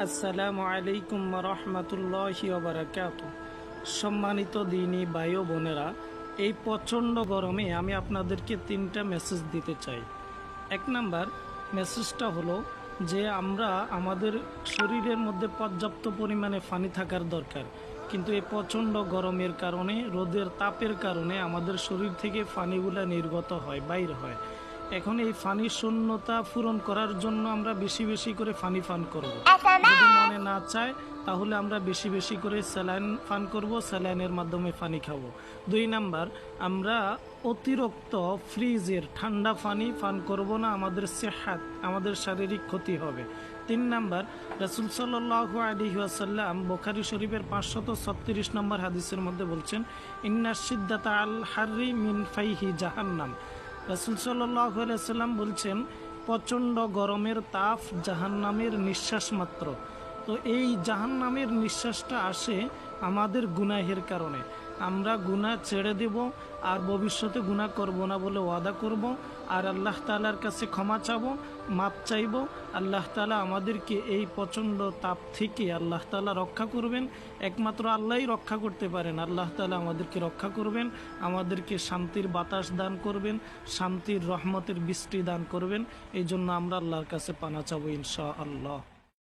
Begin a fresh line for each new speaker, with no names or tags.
আসসালামু আলাইকুম রহমতুল্লাহি ওয়া বারাকাতুহু। সম্মানিত দিনী ভাই ও বোনেরা, এই প্রচণ্ড গরমে আমি আপনাদেরকে 3টা মেসেজ দিতে চাই। 1 নাম্বার মেসেজটা হলো যে আমরা আমাদের শরীরের মধ্যে পর্যাপ্ত পরিমাণে পানি থাকার দরকার, কিন্তু এই প্রচণ্ড গরমের কারণে, রোদের তাপের কারণে আমাদের শরীর থেকে পানিগুলা নির্গত হয়, বাইর হয়। এখন এই পানি শূন্যতা পূরণ করার জন্য আমরা বেশি বেশি করে পানি পান করব। যদি মনে না চায় তাহলে আমরা বেশি বেশি করে স্যালাইন পান করব, স্যালাইনের মাধ্যমে পানি খাবো। 2 নাম্বার, আমরা অতিরিক্ত ফ্রিজের ঠান্ডা পানি পান করব না, আমাদের সেহাত, আমাদের শারীরিক ক্ষতি হবে। 3 নাম্বার, রাসূল সাল্লাল্লাহু আলাইহি ওয়াসাল্লাম বুখারী শরীফের 536 নম্বর হাদিসের মধ্যে বলছেন, ইন্না শিদ্দাতা আল হাররি মিন ফাইহি জাহান্নাম। রাসূল সাল্লাল্লাহু আলাইহি ওয়াসাল্লাম বলছেন, প্রচণ্ড গরমের তাপ জাহান্নামের নিঃশ্বাস মাত্র। তো এই জাহান্নামের নিঃশ্বাসটা আসে আমাদের গুনাহের কারণে। আমরা গুনাহ ছেড়ে দেব আর ভবিষ্যতে গুনাহ করব না বলে ওয়াদা করব, আর আল্লাহ তাআলার কাছে ক্ষমা চাবো, মাপ চাইব। আল্লাহ তাআলা আমাদেরকে এই প্রচণ্ড তাপ থেকে আল্লাহ তাআলা রক্ষা করবেন। একমাত্র আল্লাহই রক্ষা করতে পারেন। আল্লাহ তাআলা আমাদেরকে রক্ষা করবেন, আমাদেরকে শান্তির বাতাস দান করবেন, শান্তির রহমতের বৃষ্টি দান করবেন। এই জন্য আমরা আল্লাহর কাছে পানা চাবো ইনশাআল্লাহ।